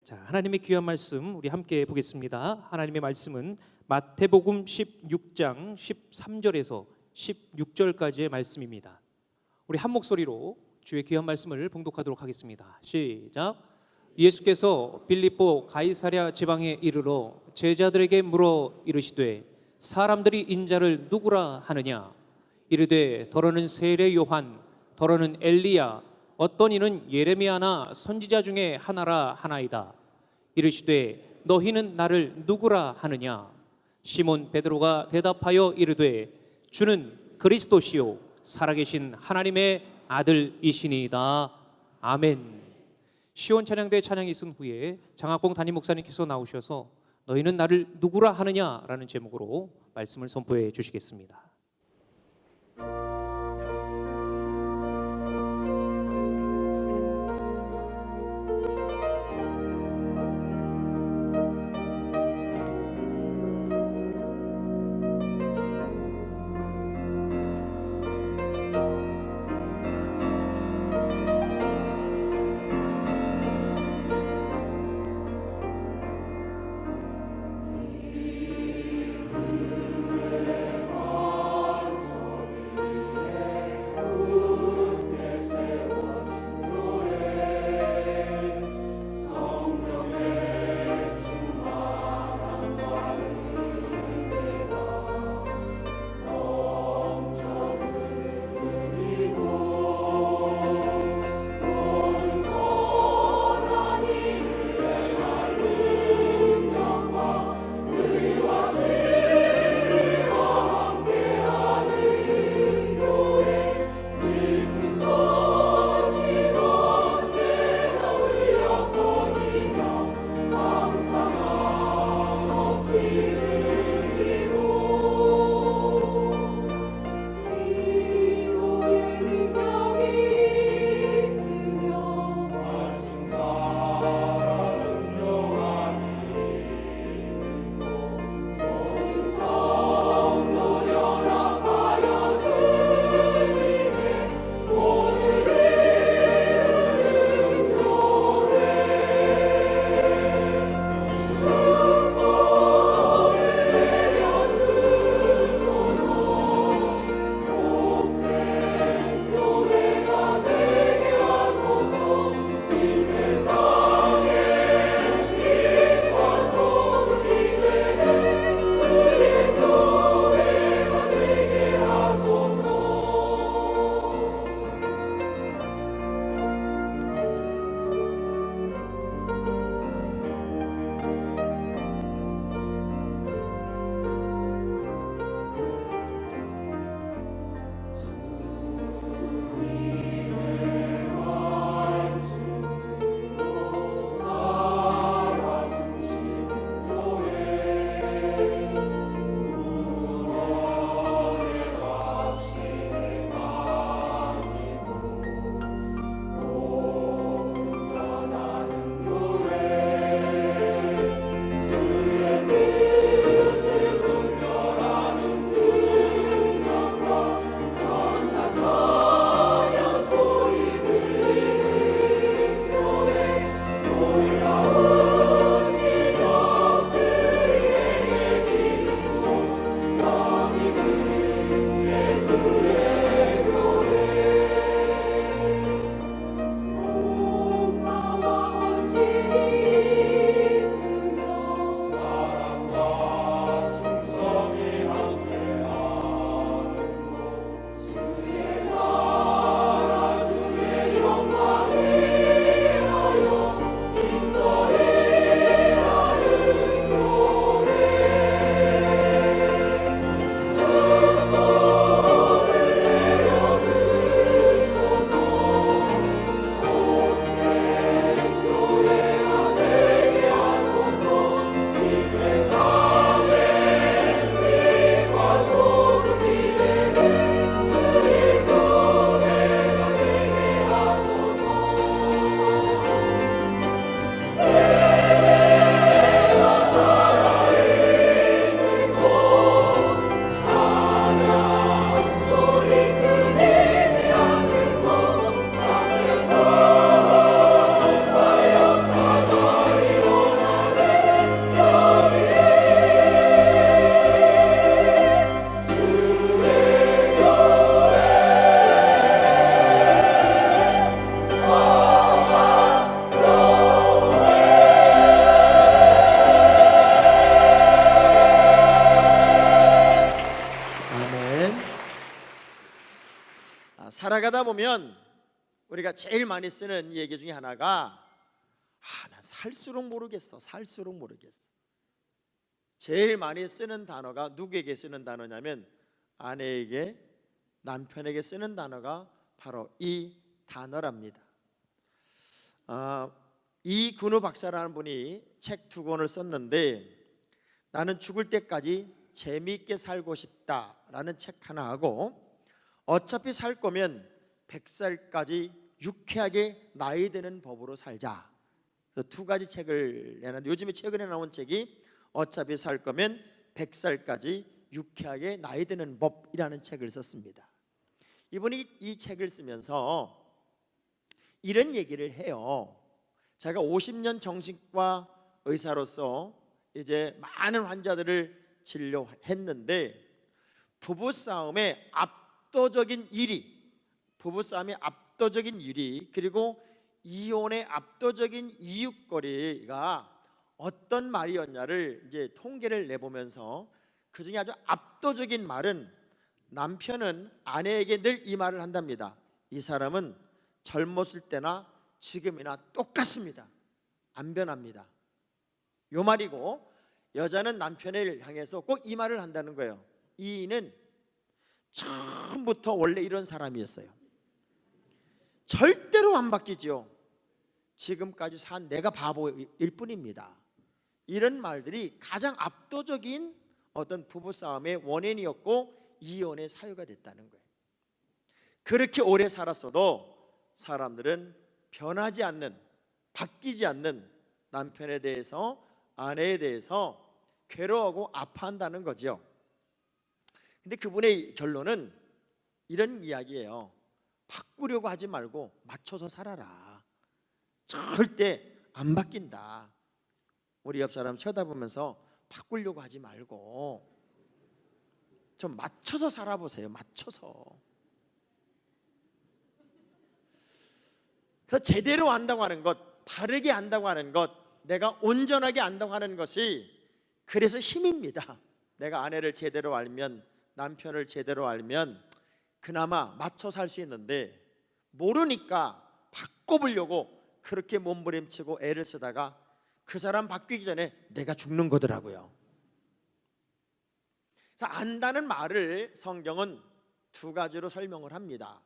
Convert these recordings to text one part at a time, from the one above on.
자, 하나님의 귀한 말씀 우리 함께 보겠습니다. 하나님의 말씀은 마태복음 16장 13절에서 16절까지의 말씀입니다. 우리 한 목소리로 주의 귀한 말씀을 봉독하도록 하겠습니다. 시작. 예수께서 빌립보 가이사랴 지방에 이르러 제자들에게 물어 이르시되 사람들이 인자를 누구라 하느냐? 이르되 더러는 세례 요한, 더러는 엘리야, 어떤 이는 예레미야나 선지자 중에 하나라 하나이다. 이르시되 너희는 나를 누구라 하느냐? 시몬 베드로가 대답하여 이르되 주는 그리스도시요 살아계신 하나님의 아들이시니이다. 아멘. 시온 찬양대 찬양이 있은 후에 장학봉 담임 목사님께서 나오셔서 너희는 나를 누구라 하느냐라는 제목으로 말씀을 선포해 주시겠습니다. 나가다 보면 우리가 제일 많이 쓰는 얘기 중에 하나가 난 살수록 모르겠어. 살수록 모르겠어. 제일 많이 쓰는 단어가 누구에게 쓰는 단어냐면 아내에게, 남편에게 쓰는 단어가 바로 이 단어랍니다. 이근우 박사라는 분이 책 2권을 썼는데 나는 죽을 때까지 재미있게 살고 싶다라는 책 하나 하고 어차피 살 거면 100살까지 유쾌하게 나이 드는 법으로 살자. 그래서 2가지 책을 내놨는데 요즘에 최근에 나온 책이 어차피 살 거면 100살까지 유쾌하게 나이 드는 법이라는 책을 썼습니다. 이분이 이 책을 쓰면서 이런 얘기를 해요. 제가 50년 정신과 의사로서 이제 많은 환자들을 진료했는데 부부싸움의 압도적인 1위, 그리고 이혼의 압도적인 이유거리가 어떤 말이었냐를 이제 통계를 내보면서 그 중에 아주 압도적인 말은 남편은 아내에게 늘 이 말을 한답니다. 이 사람은 젊었을 때나 지금이나 똑같습니다. 안 변합니다. 요 말이고, 여자는 남편을 향해서 꼭 이 말을 한다는 거예요. 이는 처음부터 원래 이런 사람이었어요. 절대로 안 바뀌죠. 지금까지 산 내가 바보일 뿐입니다. 이런 말들이 가장 압도적인 어떤 부부싸움의 원인이었고 이혼의 사유가 됐다는 거예요. 그렇게 오래 살았어도 사람들은 변하지 않는, 바뀌지 않는 남편에 대해서, 아내에 대해서 괴로워하고 아파한다는 거죠. 근데 그분의 결론은 이런 이야기예요. 바꾸려고 하지 말고 맞춰서 살아라. 절대 안 바뀐다. 우리 옆 사람 쳐다보면서 바꾸려고 하지 말고 좀 맞춰서 살아보세요. 맞춰서. 그래서 제대로 안다고 하는 것, 바르게 안다고 하는 것, 내가 온전하게 안다고 하는 것이 그래서 힘입니다. 내가 아내를 제대로 알면, 남편을 제대로 알면 그나마 맞춰 살 수 있는데 모르니까 바꿔보려고 그렇게 몸부림치고 애를 쓰다가 그 사람 바뀌기 전에 내가 죽는 거더라고요. 그래서 안다는 말을 성경은 2가지로 설명을 합니다.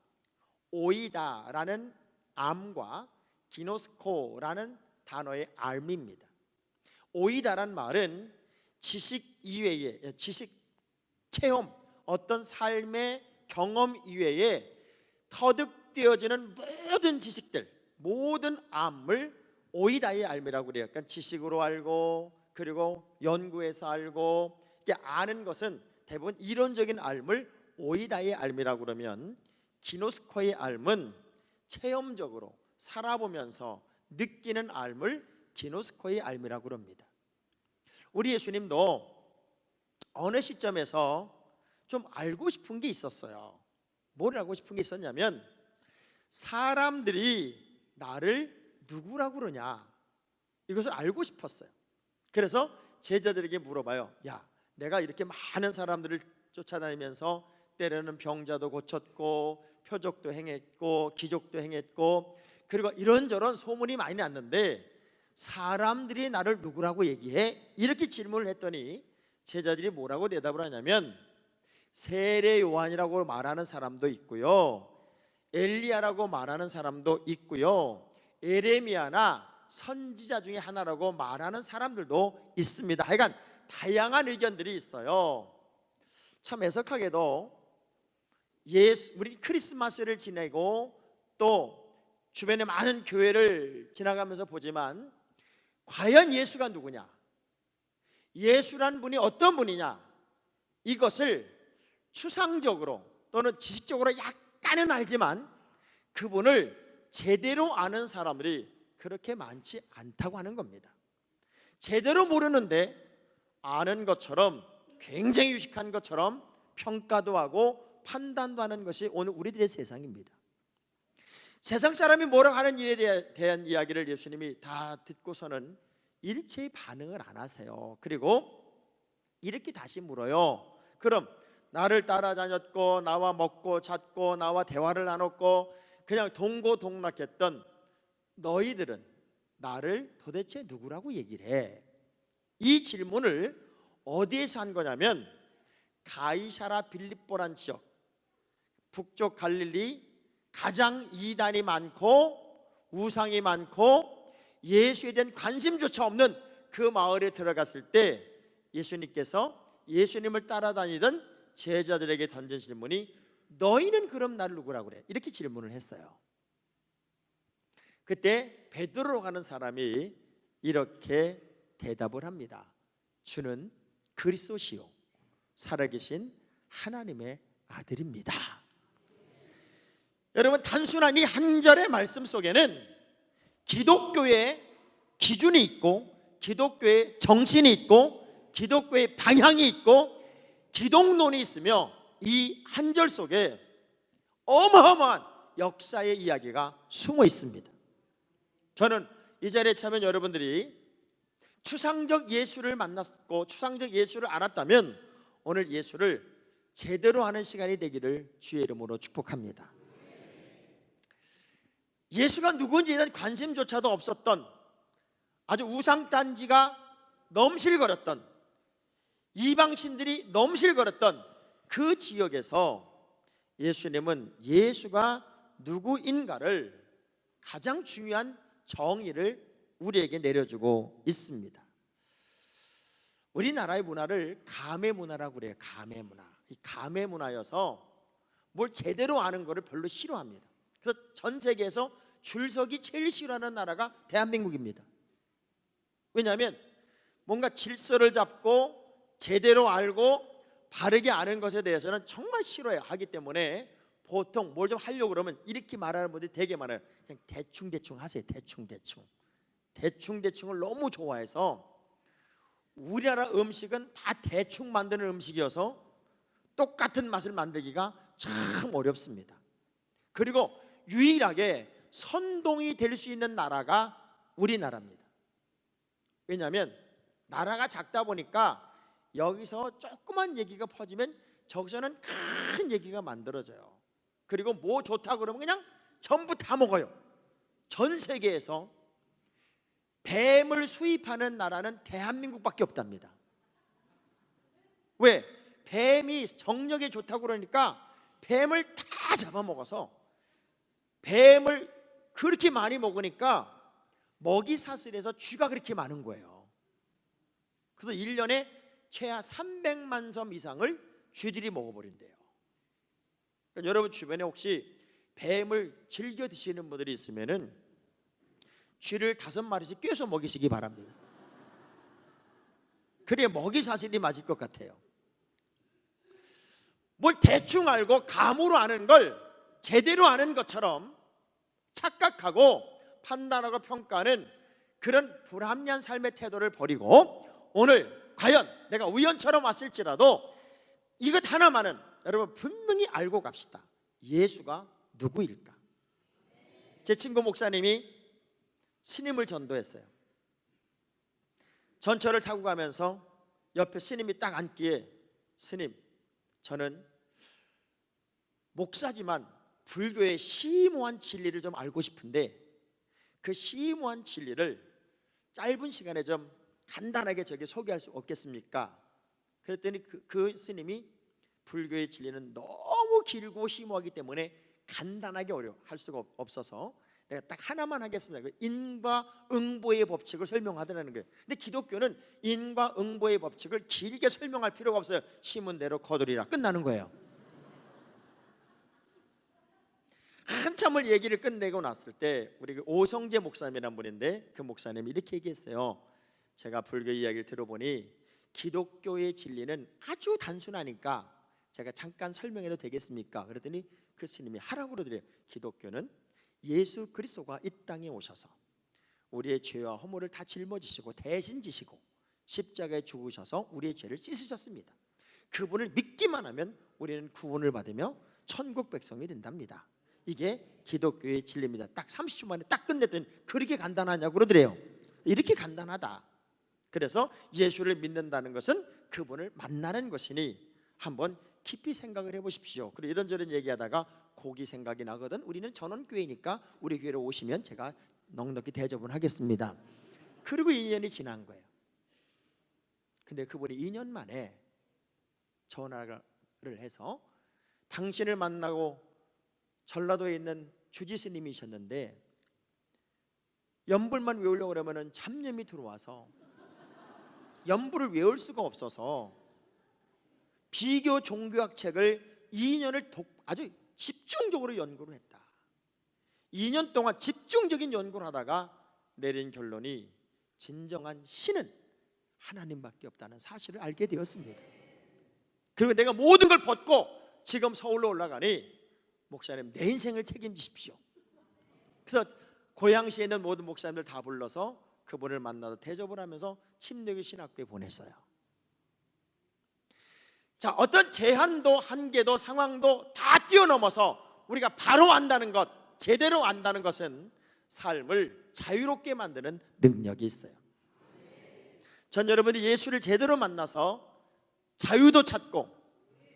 오이다라는 암과 기노스코라는 단어의 알미입니다. 오이다란 말은 지식 이외에, 지식 체험, 어떤 삶의 경험 이외에 터득되어지는 모든 지식들, 모든 암을 오이다의 알미라고 그래요. 그러니까 지식으로 알고, 그리고 연구해서 알고, 이렇게 아는 것은 대부분 이론적인 알을 오이다의 알미라고 그러면, 기노스코의 알은 체험적으로 살아보면서 느끼는 알을 기노스코의 알미라고 그럽니다. 우리 예수님도 어느 시점에서 좀 알고 싶은 게 있었어요. 뭘 알고 싶은 게 있었냐면 사람들이 나를 누구라고 그러냐, 이것을 알고 싶었어요. 그래서 제자들에게 물어봐요. 야, 내가 이렇게 많은 사람들을 쫓아다니면서 때로는 병자도 고쳤고 표적도 행했고 기적도 행했고, 그리고 이런저런 소문이 많이 났는데 사람들이 나를 누구라고 얘기해? 이렇게 질문을 했더니 제자들이 뭐라고 대답을 하냐면 세례 요한이라고 말하는 사람도 있고요, 엘리야라고 말하는 사람도 있고요, 에레미야나 선지자 중에 하나라고 말하는 사람들도 있습니다. 하여간 다양한 의견들이 있어요. 참 애석하게도 우리 크리스마스를 지내고 또 주변에 많은 교회를 지나가면서 보지만 과연 예수가 누구냐, 예수란 분이 어떤 분이냐, 이것을 추상적으로 또는 지식적으로 약간은 알지만 그분을 제대로 아는 사람들이 그렇게 많지 않다고 하는 겁니다. 제대로 모르는데 아는 것처럼, 굉장히 유식한 것처럼 평가도 하고 판단도 하는 것이 오늘 우리들의 세상입니다. 세상 사람이 뭐라고 하는 일에 대한 이야기를 예수님이 다 듣고서는 일체의 반응을 안 하세요. 그리고 이렇게 다시 물어요. 그럼 나를 따라다녔고 나와 먹고 잤고 나와 대화를 나눴고 그냥 동고동락했던 너희들은 나를 도대체 누구라고 얘기를 해? 이 질문을 어디에서 한 거냐면 가이사라 빌립보란 지역, 북쪽 갈릴리 가장 이단이 많고 우상이 많고 예수에 대한 관심조차 없는 그 마을에 들어갔을 때 예수님께서 예수님을 따라다니던 제자들에게 던진 질문이 너희는 그럼 나를 누구라고 그래? 이렇게 질문을 했어요. 그때 베드로로 가는 사람이 이렇게 대답을 합니다. 주는 그리스도시요 살아계신 하나님의 아들입니다. 여러분, 단순한 이 한 절의 말씀 속에는 기독교의 기준이 있고 기독교의 정신이 있고 기독교의 방향이 있고 기독론이 있으며 이 한 절 속에 어마어마한 역사의 이야기가 숨어 있습니다. 저는 이 자리에 참여한 여러분들이 추상적 예수를 만났고 추상적 예수를 알았다면 오늘 예수를 제대로 하는 시간이 되기를 주의 이름으로 축복합니다. 예수가 누구인지에 대한 관심조차도 없었던 아주 우상단지가 넘실거렸던 이방신들이 넘실거렸던 그 지역에서 예수님은 예수가 누구인가를 가장 중요한 정의를 우리에게 내려주고 있습니다. 우리나라의 문화를 감의 문화라고 그래요. 감의 문화. 이 감의 문화여서 뭘 제대로 아는 것을 별로 싫어합니다. 그래서 전 세계에서 줄서기 제일 싫어하는 나라가 대한민국입니다. 왜냐하면 뭔가 질서를 잡고 제대로 알고 바르게 아는 것에 대해서는 정말 싫어하기 때문에 보통 뭘 좀 하려고 그러면 이렇게 말하는 분들이 되게 많아요. 그냥 대충대충 하세요. 대충대충을 너무 좋아해서 우리나라 음식은 다 대충 만드는 음식이어서 똑같은 맛을 만들기가 참 어렵습니다. 그리고 유일하게 선동이 될 수 있는 나라가 우리나라입니다. 왜냐하면 나라가 작다 보니까 여기서 조그만 얘기가 퍼지면 저기서는 큰 얘기가 만들어져요. 그리고 뭐 좋다 그러면 그냥 전부 다 먹어요. 전 세계에서 뱀을 수입하는 나라는 대한민국밖에 없답니다. 왜? 뱀이 정력에 좋다고 그러니까 뱀을 다 잡아먹어서 뱀을 그렇게 많이 먹으니까 먹이 사슬에서 쥐가 그렇게 많은 거예요. 그래서 1년에 최하 300만 섬 이상을 쥐들이 먹어버린대요. 그러니까 여러분 주변에 혹시 뱀을 즐겨 드시는 분들이 있으면은 쥐를 5마리씩 꿰서 먹이시기 바랍니다. 그래야 먹이 사슬이 맞을 것 같아요. 뭘 대충 알고 감으로 아는 걸 제대로 아는 것처럼 착각하고 판단하고 평가하는 그런 불합리한 삶의 태도를 버리고 오늘 과연 내가 우연처럼 왔을지라도 이것 하나만은 여러분 분명히 알고 갑시다. 예수가 누구일까? 제 친구 목사님이 스님을 전도했어요. 전철을 타고 가면서 옆에 스님이 딱 앉기에 스님, 저는 목사지만 불교의 심오한 진리를 좀 알고 싶은데 그 심오한 진리를 짧은 시간에 좀 간단하게 저게 소개할 수 없겠습니까? 그랬더니 그 스님이 불교의 진리는 너무 길고 심오하기 때문에 간단하게 할 수가 없어서 내가 딱 하나만 하겠습니다. 그 인과응보의 법칙을 설명하더라는 거예요. 근데 기독교는 인과응보의 법칙을 길게 설명할 필요가 없어요. 심은 대로 거두리라 끝나는 거예요. 한참을 얘기를 끝내고 났을 때 우리 오성재 목사님이라는 분인데 그 목사님이 이렇게 얘기했어요. 제가 불교 이야기를 들어보니 기독교의 진리는 아주 단순하니까 제가 잠깐 설명해도 되겠습니까? 그랬더니 그 스님이 하라고 그러더래요. 기독교는 예수 그리스도가 이 땅에 오셔서 우리의 죄와 허물을 다 짊어지시고 대신 지시고 십자가에 죽으셔서 우리의 죄를 씻으셨습니다. 그분을 믿기만 하면 우리는 구원을 받으며 천국 백성이 된답니다. 이게 기독교의 진리입니다. 딱 30초 만에 딱 끝냈더니 그렇게 간단하냐고 그러더래요. 이렇게 간단하다. 그래서 예수를 믿는다는 것은 그분을 만나는 것이니 한번 깊이 생각을 해보십시오. 그리고 이런저런 얘기하다가 고기 생각이 나거든. 우리는 전원교회니까 우리 교회로 오시면 제가 넉넉히 대접을 하겠습니다. 그리고 2년이 지난 거예요. 근데 그분이 2년 만에 전화를 해서 당신을 만나고 전라도에 있는 주지스님이셨는데 연불만 외우려고 그러면 잡념이 들어와서 연불을 외울 수가 없어서 비교 종교학 책을 2년을 아주 집중적으로 연구를 했다. 2년 동안 집중적인 연구를 하다가 내린 결론이 진정한 신은 하나님밖에 없다는 사실을 알게 되었습니다. 그리고 내가 모든 걸 벗고 지금 서울로 올라가니 목사님 내 인생을 책임지십시오. 그래서 고양시에 있는 모든 목사님들 다 불러서 그분을 만나서 대접을 하면서 침례교 신학교에 보냈어요. 자, 어떤 제한도 한계도 상황도 다 뛰어넘어서 우리가 바로 안다는 것, 제대로 안다는 것은 삶을 자유롭게 만드는 능력이 있어요. 전 여러분이 예수를 제대로 만나서 자유도 찾고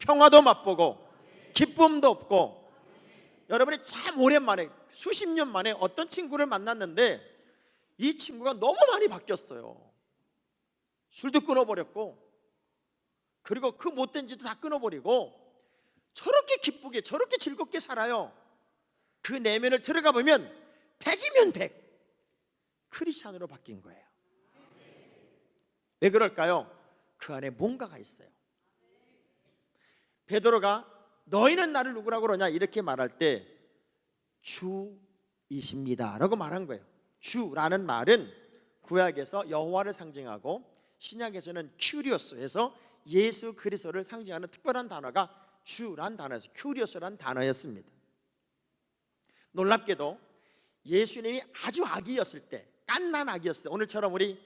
평화도 맛보고 기쁨도 없고, 여러분이 참 오랜만에 수십 년 만에 어떤 친구를 만났는데 이 친구가 너무 많이 바뀌었어요. 술도 끊어버렸고, 그리고 그 못된 짓도 다 끊어버리고 저렇게 기쁘게 저렇게 즐겁게 살아요. 그 내면을 들어가 보면 100이면 100 크리스찬으로 바뀐 거예요. 왜 그럴까요? 그 안에 뭔가가 있어요. 베드로가 너희는 나를 누구라고 그러냐 이렇게 말할 때 주이십니다 라고 말한 거예요. 주라는 말은 구약에서 여호와를 상징하고 신약에서는 큐리오스에서 예수 그리스도를 상징하는 특별한 단어가 주란 단어였어요. 큐리오스란 단어였습니다. 놀랍게도 예수님이 아주 아기였을 때, 갓난 아기였을 때, 오늘처럼 우리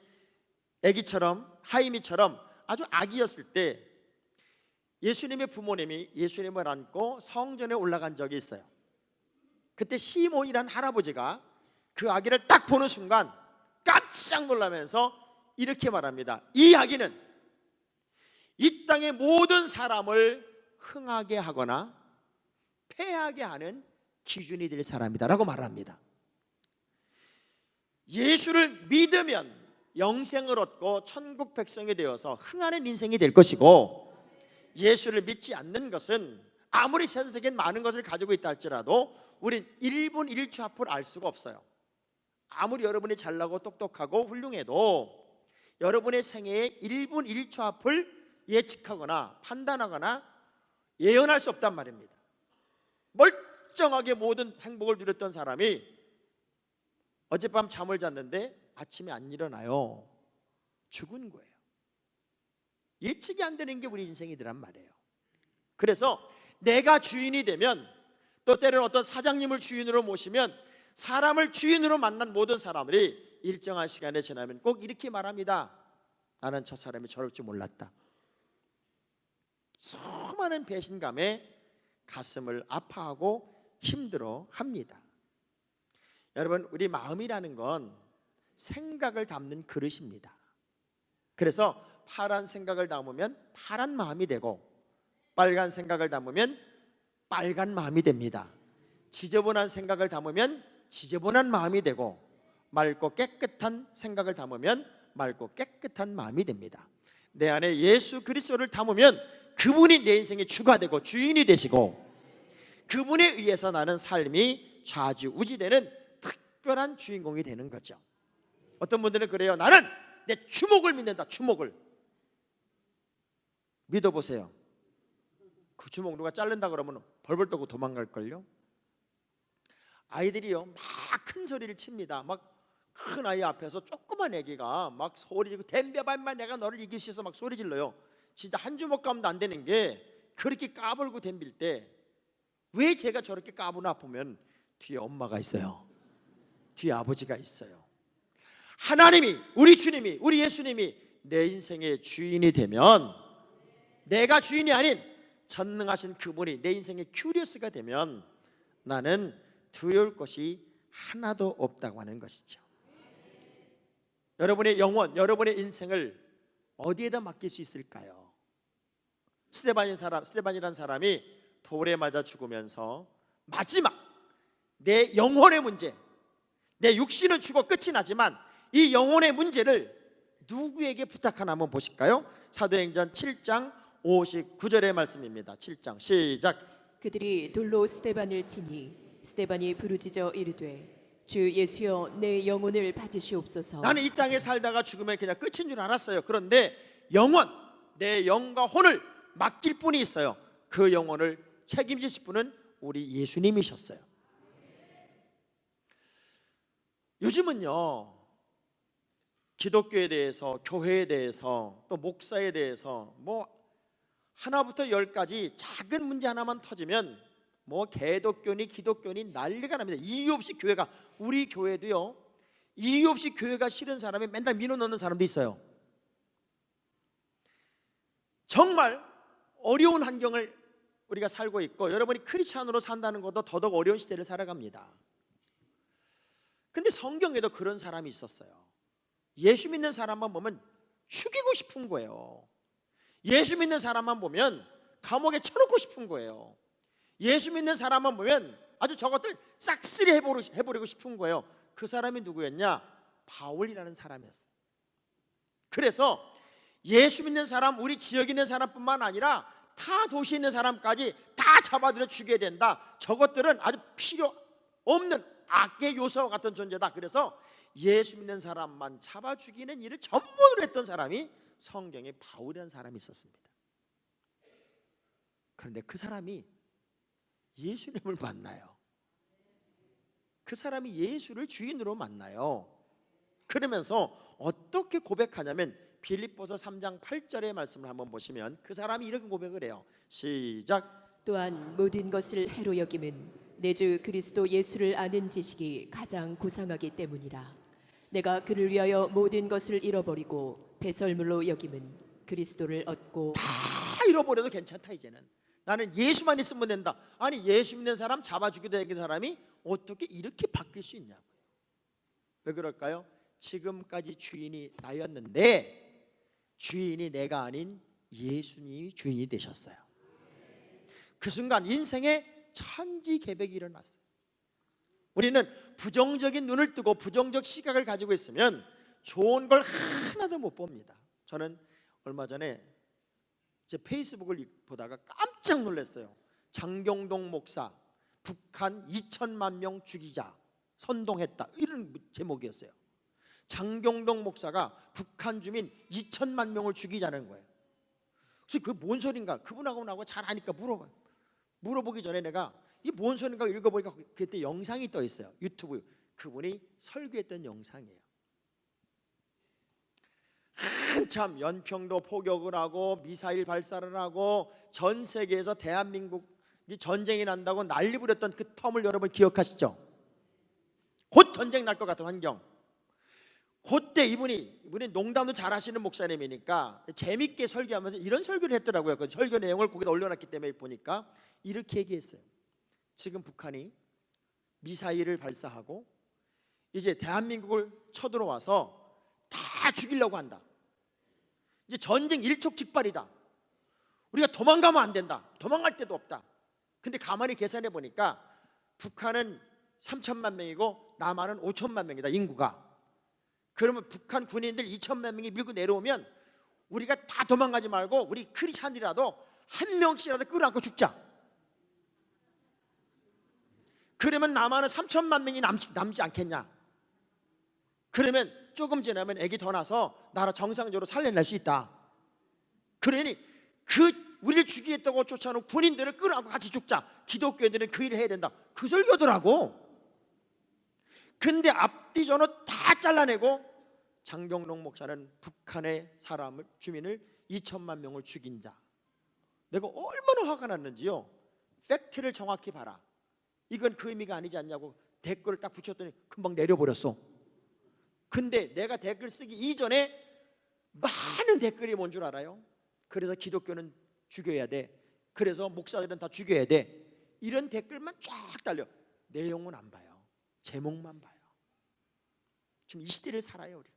아기처럼 하임이처럼 아주 아기였을 때 예수님의 부모님이 예수님을 안고 성전에 올라간 적이 있어요. 그때 시몬이란 할아버지가 그 아기를 딱 보는 순간 깜짝 놀라면서 이렇게 말합니다. 이 아기는 이 땅의 모든 사람을 흥하게 하거나 패하게 하는 기준이 될 사람이다 라고 말합니다. 예수를 믿으면 영생을 얻고 천국 백성이 되어서 흥하는 인생이 될 것이고, 예수를 믿지 않는 것은 아무리 세상적인 많은 것을 가지고 있다 할지라도 우린 1분 1초 앞을 알 수가 없어요. 아무리 여러분이 잘나고 똑똑하고 훌륭해도 여러분의 생애의 1분 1초 앞을 예측하거나 판단하거나 예언할 수 없단 말입니다. 멀쩡하게 모든 행복을 누렸던 사람이 어젯밤 잠을 잤는데 아침에 안 일어나요. 죽은 거예요. 예측이 안 되는 게 우리 인생이더란 말이에요. 그래서 내가 주인이 되면, 또 때로는 어떤 사장님을 주인으로 모시면, 사람을 주인으로 만난 모든 사람들이 일정한 시간에 지나면 꼭 이렇게 말합니다. 나는 저 사람이 저럴 줄 몰랐다. 수많은 배신감에 가슴을 아파하고 힘들어합니다. 여러분, 우리 마음이라는 건 생각을 담는 그릇입니다. 그래서 파란 생각을 담으면 파란 마음이 되고, 빨간 생각을 담으면 빨간 마음이 됩니다. 지저분한 생각을 담으면 지저분한 마음이 되고, 맑고 깨끗한 생각을 담으면 맑고 깨끗한 마음이 됩니다. 내 안에 예수 그리스도를 담으면 그분이 내 인생의 주가 되고 주인이 되시고, 그분에 의해서 나는 삶이 좌지우지되는 특별한 주인공이 되는 거죠. 어떤 분들은 그래요. 나는 내 주목을 믿는다. 주목을 믿어보세요. 그 주목 누가 자른다 그러면 벌벌 떠고 도망갈걸요. 아이들이요 막 큰 소리를 칩니다. 막 큰 아이 앞에서 조그만 애기가 막 소리 지르고 댐벼봐만 내가 너를 이길 수 있어 막 소리 질러요. 진짜 한 주먹 가면 안 되는 게 그렇게 까불고 댐빌 때 왜 제가 저렇게 까부나 보면 뒤에 엄마가 있어요. 뒤에 아버지가 있어요. 하나님이, 우리 주님이, 우리 예수님이 내 인생의 주인이 되면, 내가 주인이 아닌 전능하신 그분이 내 인생의 큐리오스가 되면 나는 두려울 것이 하나도 없다고 하는 것이죠. 여러분의 영혼, 여러분의 인생을 어디에다 맡길 수 있을까요? 스데반이라는 사람이 돌에 맞아 죽으면서 마지막 내 영혼의 문제, 내 육신은 죽어 끝이 나지만 이 영혼의 문제를 누구에게 부탁하나 한번 보실까요? 사도행전 7장 59절의 말씀입니다. 7장 시작. 그들이 돌로 스데반을 치니 스데반이 부르짖어 이르되 주 예수여 내 영혼을 받으시옵소서. 나는 이 땅에 살다가 죽으면 그냥 끝인 줄 알았어요. 그런데 영혼, 내 영과 혼을 맡길 분이 있어요. 그 영혼을 책임지실 분은 우리 예수님이셨어요. 요즘은요, 기독교에 대해서, 교회에 대해서, 또 목사에 대해서 뭐 하나부터 열까지 작은 문제 하나만 터지면 뭐 개독교니 기독교니 난리가 납니다. 이유 없이 교회가, 우리 교회도요, 이유 없이 교회가 싫은 사람이 맨날 민원 넣는 사람도 있어요. 정말 어려운 환경을 우리가 살고 있고, 여러분이 크리스찬으로 산다는 것도 더더욱 어려운 시대를 살아갑니다. 근데 성경에도 그런 사람이 있었어요. 예수 믿는 사람만 보면 죽이고 싶은 거예요. 예수 믿는 사람만 보면 감옥에 쳐놓고 싶은 거예요. 예수 믿는 사람만 보면 아주 저것들 싹쓸이 해버리고 싶은 거예요. 그 사람이 누구였냐? 바울이라는 사람이었어요. 그래서 예수 믿는 사람, 우리 지역에 있는 사람뿐만 아니라 타 도시에 있는 사람까지 다 잡아들여 죽여야 된다. 저것들은 아주 필요 없는 악의 요소와 같은 존재다. 그래서 예수 믿는 사람만 잡아 죽이는 일을 전문으로 했던 사람이 성경에 바울이라는 사람이 있었습니다. 그런데 그 사람이 예수님을 만나요. 그 사람이 예수를 주인으로 만나요. 그러면서 어떻게 고백하냐면 빌립보서 3장 8절의 말씀을 한번 보시면 그 사람이 이렇게 고백을 해요. 시작. 또한 모든 것을 해로 여김은 내 주 그리스도 예수를 아는 지식이 가장 고상하기 때문이라. 내가 그를 위하여 모든 것을 잃어버리고 배설물로 여김은 그리스도를 얻고. 다 잃어버려도 괜찮다. 이제는 나는 예수만 있으면 된다. 아니, 예수 믿는 사람 잡아 죽이도 되는 사람이 어떻게 이렇게 바뀔 수 있냐고요. 왜 그럴까요? 지금까지 주인이 나였는데 주인이 내가 아닌 예수님이 주인이 되셨어요. 그 순간 인생에 천지개벽이 일어났어요. 우리는 부정적인 눈을 뜨고 부정적 시각을 가지고 있으면 좋은 걸 하나도 못 봅니다. 저는 얼마 전에 제 페이스북을 보다가 깜짝 놀랐어요. 장경동 목사 북한 2천만 명 죽이자 선동했다, 이런 제목이었어요. 장경동 목사가 북한 주민 2천만 명을 죽이자는 거예요. 그래서 그게 뭔 소린가, 그분하고 나하고 잘 아니까 물어보기 전에 내가 이게 뭔 소린가 읽어보니까 그때 영상이 떠 있어요. 유튜브. 그분이 설교했던 영상이에요. 한참 연평도 포격을 하고 미사일 발사를 하고 전 세계에서 대한민국이 전쟁이 난다고 난리 부렸던 그 텀을 여러분 기억하시죠? 곧 전쟁 날 것 같은 환경. 그때 이분이 농담도 잘하시는 목사님이니까 재밌게 설교하면서 이런 설교를 했더라고요. 그 설교 내용을 거기다 올려놨기 때문에 보니까 이렇게 얘기했어요. 지금 북한이 미사일을 발사하고 이제 대한민국을 쳐들어와서 다 죽이려고 한다. 이제 전쟁 일촉즉발이다. 우리가 도망가면 안 된다. 도망갈 데도 없다. 근데 가만히 계산해 보니까 북한은 3천만 명이고 남한은 5천만 명이다, 인구가. 그러면 북한 군인들 2천만 명이 밀고 내려오면 우리가 다 도망가지 말고 우리 크리스찬이라도 한 명씩이라도 끌어안고 죽자. 그러면 남한은 3천만 명이 남지 않겠냐. 그러면 조금 지나면 애기 더 나서 나라 정상적으로 살려낼 수 있다. 그러니 우리를 죽이겠다고 쫓아오는 군인들을 끌어안고 같이 죽자. 기독교인들은 그 일을 해야 된다. 그 설교더라고. 근데 앞뒤 전후 다 잘라내고 장경동 목사는 북한의 주민을 2천만 명을 죽인다. 내가 얼마나 화가 났는지요. 팩트를 정확히 봐라. 이건 그 의미가 아니지 않냐고 댓글을 딱 붙였더니 금방 내려버렸어. 근데 내가 댓글 쓰기 이전에 많은 댓글이 뭔 줄 알아요? 그래서 기독교는 죽여야 돼. 그래서 목사들은 다 죽여야 돼. 이런 댓글만 쫙 달려. 내용은 안 봐요. 제목만 봐요. 지금 이 시대를 살아요, 우리가.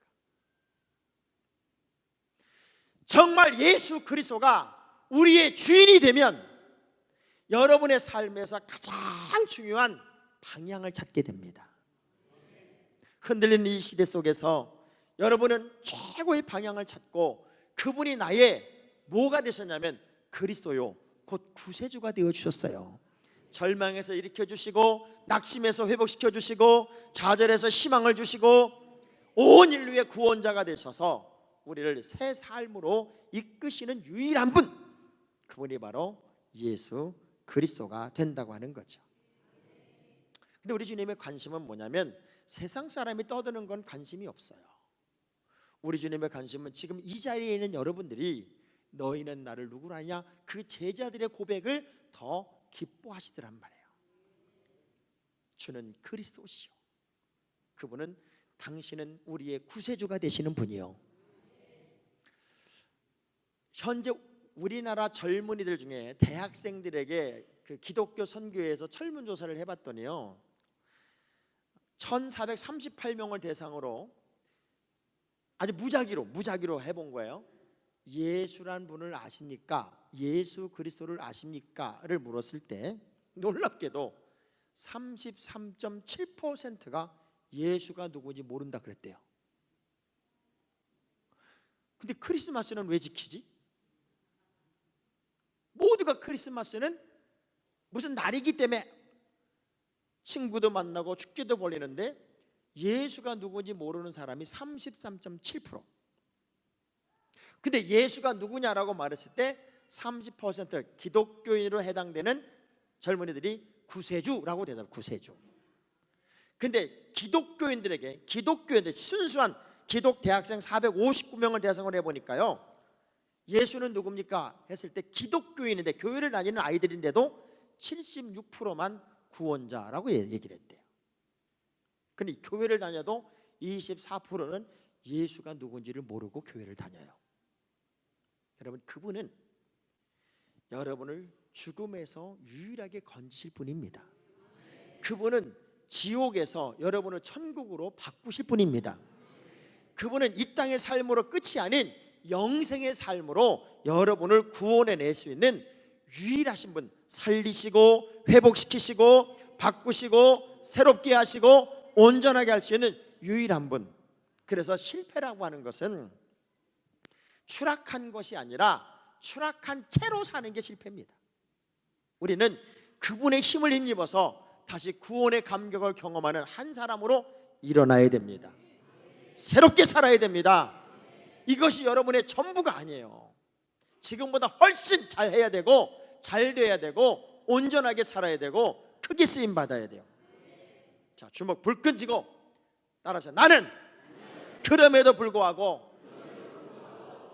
정말 예수 그리스도가 우리의 주인이 되면 여러분의 삶에서 가장 중요한 방향을 찾게 됩니다. 흔들리는 이 시대 속에서 여러분은 최고의 방향을 찾고 그분이 나의 뭐가 되셨냐면 그리스도요, 곧 구세주가 되어주셨어요. 절망에서 일으켜주시고 낙심에서 회복시켜주시고 좌절에서 희망을 주시고 온 인류의 구원자가 되셔서 우리를 새 삶으로 이끄시는 유일한 분, 그분이 바로 예수 그리스도가 된다고 하는 거죠. 근데 우리 주님의 관심은 뭐냐면 세상 사람이 떠드는 건 관심이 없어요. 우리 주님의 관심은 지금 이 자리에 있는 여러분들이 너희는 나를 누구로 하냐, 그 제자들의 고백을 더 기뻐하시더란 말이에요. 주는 그리스도시요, 그분은 당신은 우리의 구세주가 되시는 분이요. 현재 우리나라 젊은이들 중에 대학생들에게 그 기독교 선교회에서 설문조사를 해봤더니요, 1438명을 대상으로 아주 무작위로 해본 거예요. 예수란 분을 아십니까? 예수 그리스도를 아십니까? 를 물었을 때 놀랍게도 33.7%가 예수가 누구인지 모른다 그랬대요. 근데 크리스마스는 왜 지키지? 모두가 크리스마스는 무슨 날이기 때문에 친구도 만나고 축제도 벌리는데 예수가 누구인지 모르는 사람이 33.7%. 근데 예수가 누구냐라고 말했을 때 30% 기독교인으로 해당되는 젊은이들이 구세주라고 대답해요. 구세주. 근데 기독교인들 순수한 기독 대학생 459명을 대상으로 해보니까요, 예수는 누굽니까? 했을 때 기독교인인데 교회를 다니는 아이들인데도 76%만 구원자라고 얘기를 했대요. 근데 교회를 다녀도 24%는 예수가 누군지를 모르고 교회를 다녀요. 여러분, 그분은 여러분을 죽음에서 유일하게 건지실 분입니다. 그분은 지옥에서 여러분을 천국으로 바꾸실 분입니다. 그분은 이 땅의 삶으로 끝이 아닌 영생의 삶으로 여러분을 구원해낼 수 있는 유일하신 분, 살리시고 회복시키시고 바꾸시고 새롭게 하시고 온전하게 할 수 있는 유일한 분. 그래서 실패라고 하는 것은 추락한 것이 아니라 추락한 채로 사는 게 실패입니다. 우리는 그분의 힘을 힘입어서 다시 구원의 감격을 경험하는 한 사람으로 일어나야 됩니다. 새롭게 살아야 됩니다. 이것이 여러분의 전부가 아니에요. 지금보다 훨씬 잘해야 되고 잘 돼야 되고 온전하게 살아야 되고 크게 쓰임 받아야 돼요. 자, 주먹 불끈 쥐고 따라합시다. 나는 그럼에도 불구하고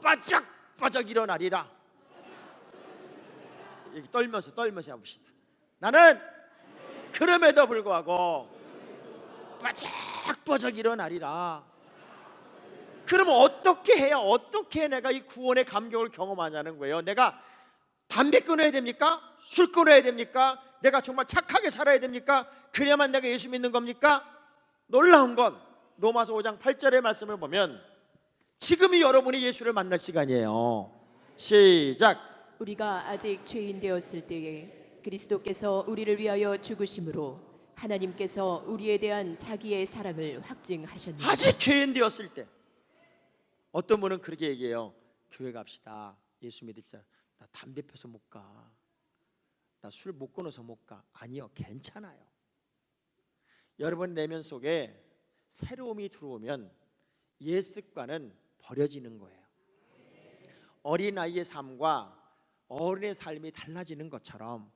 바짝바짝 일어나리라. 떨면서 해봅시다. 나는 그럼에도 불구하고 바짝바짝 일어나리라. 그러면 어떻게 해야 내가 이 구원의 감격을 경험하냐는 거예요. 내가 담배 끊어야 됩니까? 술 끊어야 됩니까? 내가 정말 착하게 살아야 됩니까? 그래야만 내가 예수 믿는 겁니까? 놀라운 건 로마서 5장 8절의 말씀을 보면 지금이 여러분이 예수를 만날 시간이에요. 시작. 우리가 아직 죄인 되었을 때에 그리스도께서 우리를 위하여 죽으심으로 하나님께서 우리에 대한 자기의 사랑을 확증하셨느니라. 아직 죄인 되었을 때. 어떤 분은 그렇게 얘기해요. 교회 갑시다. 예수 믿읍시다. 나 담배 펴서 못 가. 나 술 못 끊어서 못 가. 아니요, 괜찮아요. 여러분 내면 속에 새로움이 들어오면 옛 습관은 버려지는 거예요. 어린아이의 삶과 어른의 삶이 달라지는 것처럼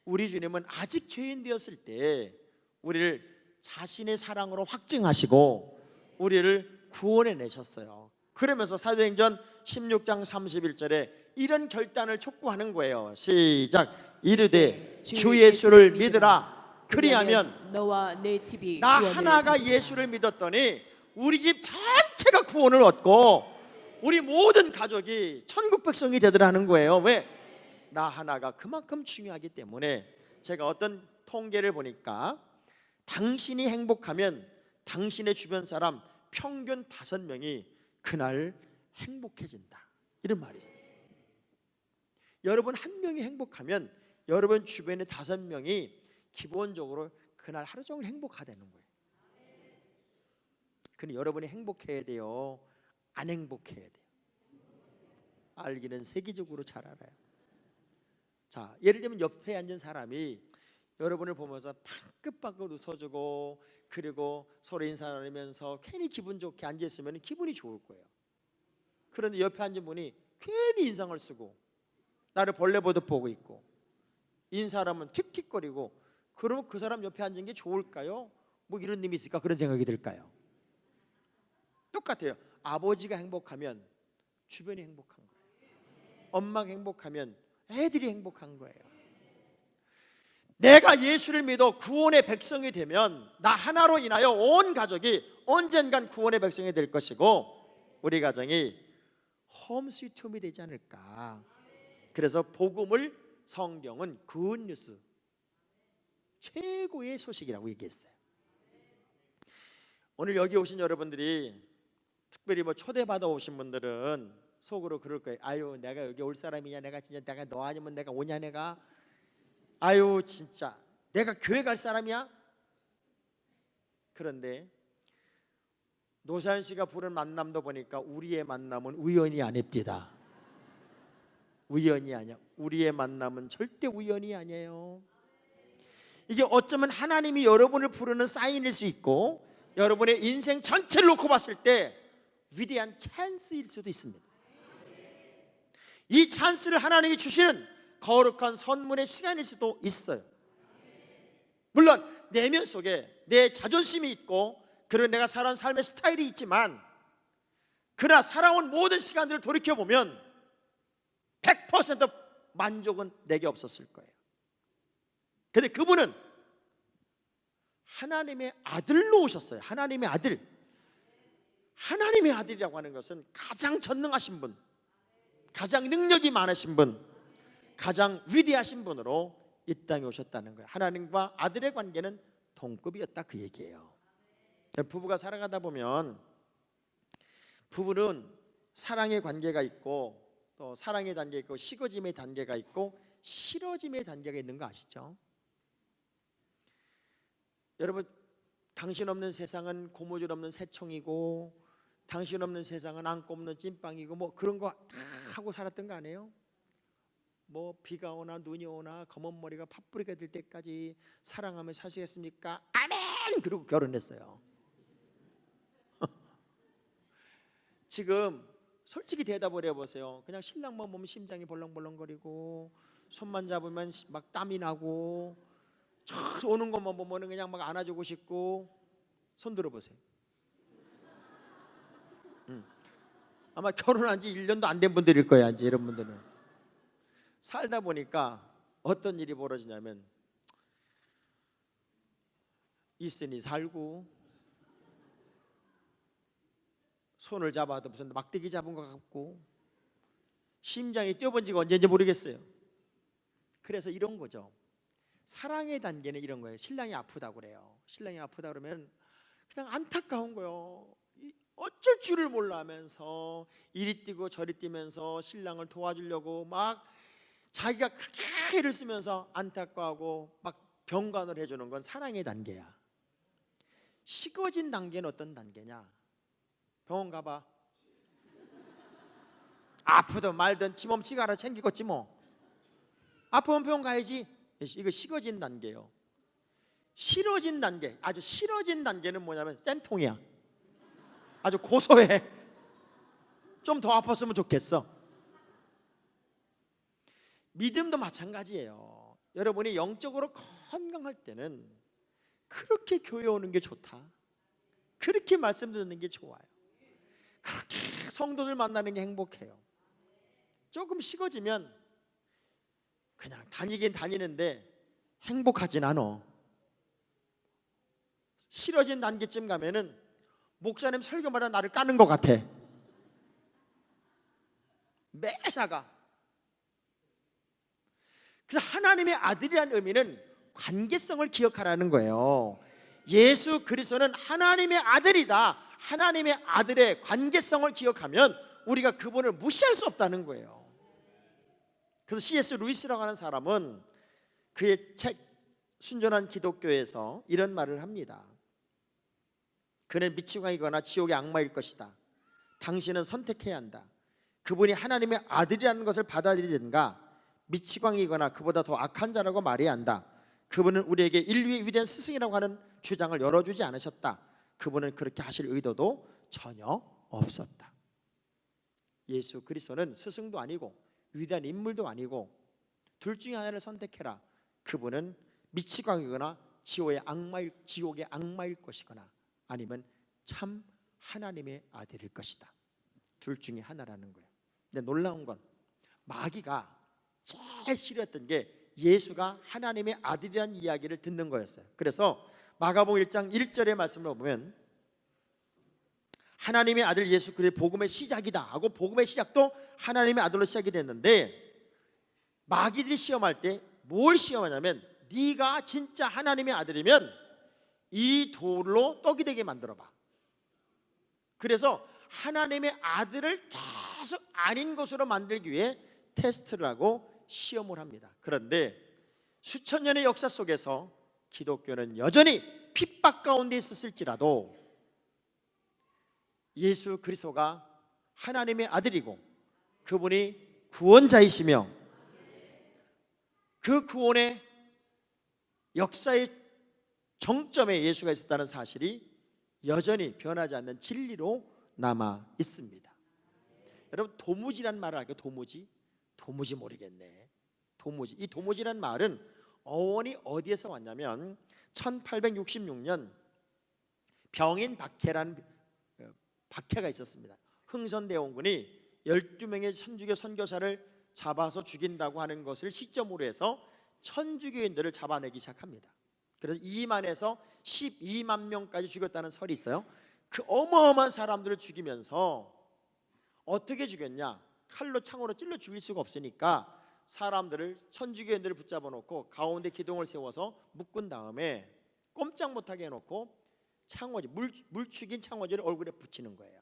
우리 주님은 아직 죄인 되었을 때 우리를 자신의 사랑으로 확증하시고 우리를 구원해 내셨어요. 그러면서 사도행전 16장 31절에 이런 결단을 촉구하는 거예요. 시작. 이르되 주 예수를 믿으라. 그리하면 너와 내 집이 나 구원을 하나가 받으리라. 예수를 믿었더니 우리 집 전체가 구원을 얻고 우리 모든 가족이 천국 백성이 되더라는 거예요. 왜? 나 하나가 그만큼 중요하기 때문에. 제가 어떤 통계를 보니까 당신이 행복하면 당신의 주변 사람 평균 5명이 그날 행복해진다, 이런 말이 있어요. 여러분 한 명이 행복하면 여러분 주변에 5명이 기본적으로 그날 하루 종일 행복하다는 거예요. 근데 여러분이 행복해야 돼요? 안 행복해야 돼요? 알기는 세계적으로 잘 알아요. 자, 예를 들면 옆에 앉은 사람이 여러분을 보면서 방긋방긋 웃어주고 그리고 서로 인사 나누면서 괜히 기분 좋게 앉아있으면 기분이 좋을 거예요. 그런데 옆에 앉은 분이 괜히 인상을 쓰고 나를 벌레 보듯 보고 있고 인사하면 틱틱거리고, 그러면 그 사람 옆에 앉은 게 좋을까요? 뭐 이런 의미 있을까? 그런 생각이 들까요? 똑같아요. 아버지가 행복하면 주변이 행복한 거예요. 엄마가 행복하면 애들이 행복한 거예요. 내가 예수를 믿어 구원의 백성이 되면 나 하나로 인하여 온 가족이 언젠간 구원의 백성이 될 것이고 우리 가정이 홈 스위트 홈이 되지 않을까. 그래서 복음을 성경은 굿뉴스, 최고의 소식이라고 얘기했어요. 오늘 여기 오신 여러분들이 특별히 뭐 초대받아 오신 분들은 속으로 그럴 거예요. 아유, 내가 여기 올 사람이냐, 내가 진짜 내가 너 아니면 내가 오냐, 내가 아유 진짜 내가 교회 갈 사람이야? 그런데 노사연 씨가 부른 만남도 보니까 우리의 만남은 우연이 아닙니다. 우연이 아니야. 우리의 만남은 절대 우연이 아니에요. 이게 어쩌면 하나님이 여러분을 부르는 사인일 수 있고 여러분의 인생 전체를 놓고 봤을 때 위대한 찬스일 수도 있습니다. 이 찬스를 하나님이 주시는 거룩한 선물의 시간일 수도 있어요. 물론 내면 속에 내 자존심이 있고 그리고 내가 살아온 삶의 스타일이 있지만 그러나 살아온 모든 시간들을 돌이켜보면 100% 만족은 내게 없었을 거예요. 그런데 그분은 하나님의 아들로 오셨어요. 하나님의 아들. 하나님의 아들이라고 하는 것은 가장 전능하신 분, 가장 능력이 많으신 분, 가장 위대하신 분으로 이 땅에 오셨다는 거예요. 하나님과 아들의 관계는 동급이었다, 그 얘기예요. 부부가 살아가다 보면 부부는 사랑의 관계가 있고 또 사랑의 단계가 있고 식어짐의 단계가 있고 싫어짐의 단계가 있는 거 아시죠? 여러분, 당신 없는 세상은 고무줄 없는 새총이고 당신 없는 세상은 안고 없는 찐빵이고 뭐 그런 거 다 하고 살았던 거 아니에요? 뭐 비가 오나 눈이 오나 검은 머리가 팥뿌리가 될 때까지 사랑하며 사시겠습니까? 아멘! 그리고 결혼했어요. 지금 솔직히 대답을 해보세요. 그냥 신랑만 보면 심장이 벌렁벌렁거리고 손만 잡으면 막 땀이 나고 저 오는 것만 보면 그냥 막 안아주고 싶고. 손 들어보세요. 아마 결혼한 지 1년도 안 된 분들일 거야, 이제 이런 분들은. 살다 보니까 어떤 일이 벌어지냐면 있으니 살고 손을 잡아도 무슨 막대기 잡은 것 같고 심장이 뛰어본 지가 언제인지 모르겠어요. 그래서 이런 거죠. 사랑의 단계는 이런 거예요. 신랑이 아프다고 그래요. 신랑이 아프다 그러면 그냥 안타까운 거예요. 어쩔 줄을 몰라 하면서 이리 뛰고 저리 뛰면서 신랑을 도와주려고 막 자기가 그렇게 애를 쓰면서 안타까워하고 막 병간을 해주는 건 사랑의 단계야. 식어진 단계는 어떤 단계냐? 병원 가봐. 아프든 말든 지 몸 지가 알아 챙기겠지 뭐. 아프면 병원 가야지. 이거 식어진 단계예요. 싫어진 단계, 아주 싫어진 단계는 뭐냐면 쌤통이야. 아주 고소해. 좀 더 아팠으면 좋겠어. 믿음도 마찬가지예요. 여러분이 영적으로 건강할 때는 그렇게 교회 오는 게 좋다, 그렇게 말씀 듣는 게 좋아요, 그렇게 성도들 만나는 게 행복해요. 조금 식어지면 그냥 다니긴 다니는데 행복하진 않아. 싫어진 단계쯤 가면은 목사님 설교마다 나를 까는 것 같아. 매사가. 그래서 하나님의 아들이라는 의미는 관계성을 기억하라는 거예요. 예수 그리스도는 하나님의 아들이다. 하나님의 아들의 관계성을 기억하면 우리가 그분을 무시할 수 없다는 거예요. 그래서 C.S. 루이스라고 하는 사람은 그의 책 순전한 기독교에서 이런 말을 합니다. 그는 미치광이거나 지옥의 악마일 것이다. 당신은 선택해야 한다. 그분이 하나님의 아들이라는 것을 받아들이든가 미치광이거나 그보다 더 악한 자라고 말해야 한다. 그분은 우리에게 인류의 위대한 스승이라고 하는 주장을 열어주지 않으셨다. 그분은 그렇게 하실 의도도 전혀 없었다. 예수 그리스도는 스승도 아니고 위대한 인물도 아니고 둘 중에 하나를 선택해라. 그분은 미치광이거나 지옥의 악마일 것이거나 아니면 참 하나님의 아들일 것이다. 둘 중에 하나라는 거예요. 근데 놀라운 건 마귀가 제일 싫어했던 게 예수가 하나님의 아들이라는 이야기를 듣는 거였어요. 그래서 마가복음 1장 1절의 말씀을 보면 하나님의 아들 예수 그리스도의 복음의 시작이다 하고 복음의 시작도 하나님의 아들로 시작이 됐는데 마귀들이 시험할 때 뭘 시험하냐면 네가 진짜 하나님의 아들이면 이 돌로 떡이 되게 만들어봐. 그래서 하나님의 아들을 계속 아닌 것으로 만들기 위해 테스트를 하고 시험을 합니다. 그런데 수천 년의 역사 속에서 기독교는 여전히 핍박 가운데 있었을지라도 예수 그리스도가 하나님의 아들이고 그분이 구원자이시며 그 구원의 역사의 정점에 예수가 있었다는 사실이 여전히 변하지 않는 진리로 남아 있습니다. 여러분 도무지란 말을 알게요. 도무지 모르겠네. 이 도무지란 말은 어원이 어디에서 왔냐면 1866년 병인 박해라는 박해가 있었습니다. 흥선대원군이 12명의 천주교 선교사를 잡아서 죽인다고 하는 것을 시점으로 해서 천주교인들을 잡아내기 시작합니다. 그래서 2만에서 12만 명까지 죽였다는 설이 있어요. 그 어마어마한 사람들을 죽이면서 어떻게 죽였냐? 칼로 창으로 찔러 죽일 수가 없으니까 사람들을 천주교인들을 붙잡아 놓고 가운데 기둥을 세워서 묶은 다음에 꼼짝 못하게 해놓고 창호지 물 죽인 창호지를 얼굴에 붙이는 거예요.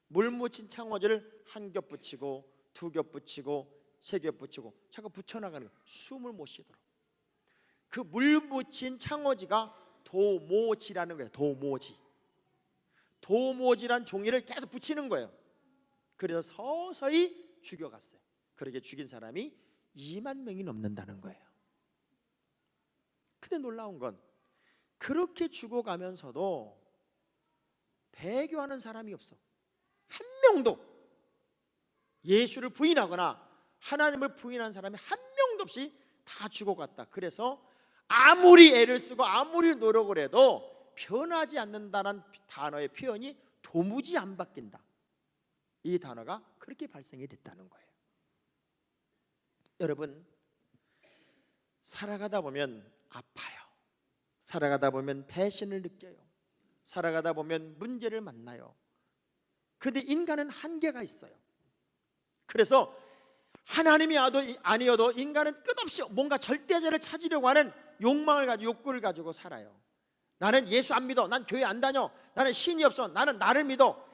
물 묻힌 창호지를 한 겹 붙이고 두 겹 붙이고 세 겹 붙이고 자꾸 붙여나가는 거예요. 숨을 못 쉬도록. 그 물 묻힌 창호지가 도모지라는 거예요. 도모지란 종이를 계속 붙이는 거예요. 그래서 서서히 죽여갔어요. 그렇게 죽인 사람이 2만 명이 넘는다는 거예요. 근데 놀라운 건 그렇게 죽어가면서도 배교하는 사람이 없어. 한 명도 예수를 부인하거나 하나님을 부인한 사람이 한 명도 없이 다 죽어갔다. 그래서 아무리 애를 쓰고 아무리 노력을 해도 변하지 않는다는 단어의 표현이 도무지 안 바뀐다. 이 단어가 그렇게 발생이 됐다는 거예요. 여러분 살아가다 보면 아파요. 살아가다 보면 배신을 느껴요. 살아가다 보면 문제를 만나요. 그런데 인간은 한계가 있어요. 그래서 하나님이 아니어도 인간은 끝없이 뭔가 절대자를 찾으려고 하는 욕구를 가지고 살아요. 나는 예수 안 믿어. 난 교회 안 다녀. 나는 신이 없어. 나는 나를 믿어.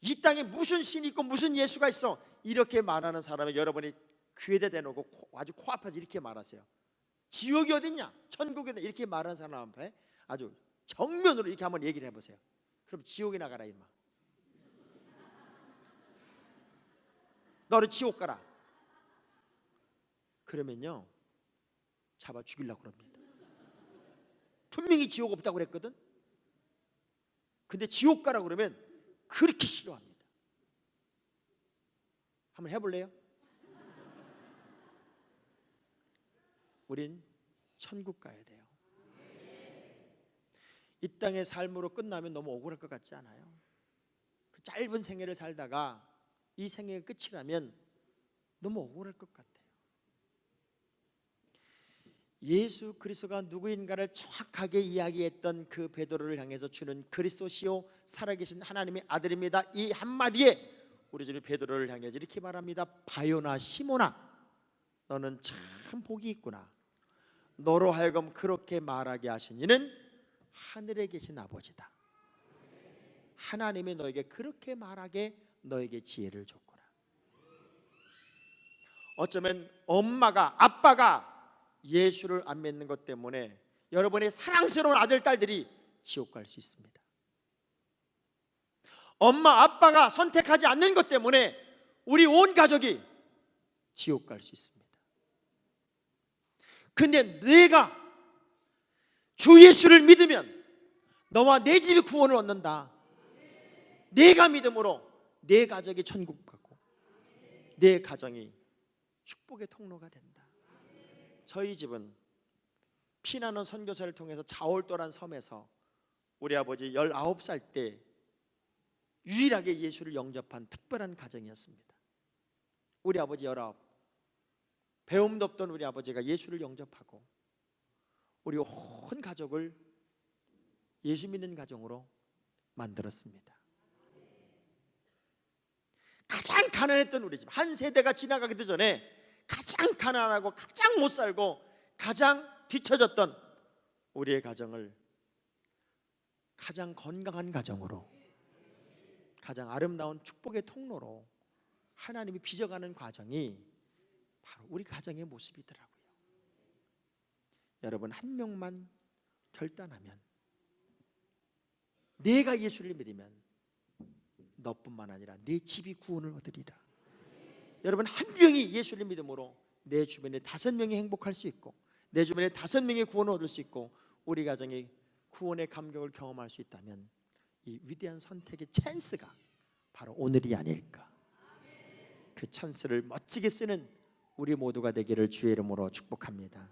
이 땅에 무슨 신이 있고 무슨 예수가 있어. 이렇게 말하는 사람을 여러분이 귀에다 대놓고 아주 코앞에서 이렇게 말하세요. 지옥이 어딨냐? 천국이 어딨냐? 이렇게 말하는 사람 앞에 아주 정면으로 이렇게 한번 얘기를 해보세요. 그럼 지옥에 나가라 임마. 너를 지옥 가라. 그러면요 잡아 죽이려고 그럽니다. 분명히 지옥 없다고 그랬거든. 근데 지옥 가라 그러면 그렇게 싫어합니다. 한번 해볼래요? 우린 천국 가야 돼요. 이 땅의 삶으로 끝나면 너무 억울할 것 같지 않아요? 그 짧은 생애를 살다가 이 생애가 끝이라면 너무 억울할 것 같아요. 예수 그리스도가 누구인가를 정확하게 이야기했던 그 베드로를 향해서 주는 그리스도시요 살아계신 하나님의 아들입니다. 이 한마디에 우리 주님 베드로를 향해서 이렇게 말합니다. 바요나 시모나 너는 참 복이 있구나. 너로 하여금 그렇게 말하게 하신 이는 하늘에 계신 아버지다. 하나님이 너에게 그렇게 말하게 너에게 지혜를 줬구나. 어쩌면 엄마가, 아빠가 예수를 안 믿는 것 때문에 여러분의 사랑스러운 아들, 딸들이 지옥 갈 수 있습니다. 엄마, 아빠가 선택하지 않는 것 때문에 우리 온 가족이 지옥 갈 수 있습니다. 근데 내가 주 예수를 믿으면 너와 내 집이 구원을 얻는다. 내가 믿음으로 내 가족이 천국 가고 내 가정이 축복의 통로가 된다. 저희 집은 피나는 선교사를 통해서 자올도란 섬에서 우리 아버지 19살 때 유일하게 예수를 영접한 특별한 가정이었습니다. 우리 아버지 19, 배움도 없던 우리 아버지가 예수를 영접하고 우리 온 가족을 예수 믿는 가정으로 만들었습니다. 가장 가난했던 우리 집, 한 세대가 지나가기도 전에 가장 가난하고 가장 못 살고 가장 뒤처졌던 우리의 가정을 가장 건강한 가정으로, 가장 아름다운 축복의 통로로 하나님이 빚어가는 과정이 바로 우리 가정의 모습이더라고요. 여러분, 한 명만 결단하면, 내가 예수를 믿으면 너뿐만 아니라 내 집이 구원을 얻으리라. 여러분, 한 명이 예수를 믿음으로 내 주변에 5명이 행복할 수 있고 내 주변에 5명이 구원을 얻을 수 있고 우리 가정이 구원의 감격을 경험할 수 있다면 이 위대한 선택의 찬스가 바로 오늘이 아닐까. 그 찬스를 멋지게 쓰는 우리 모두가 되기를 주의 이름으로 축복합니다.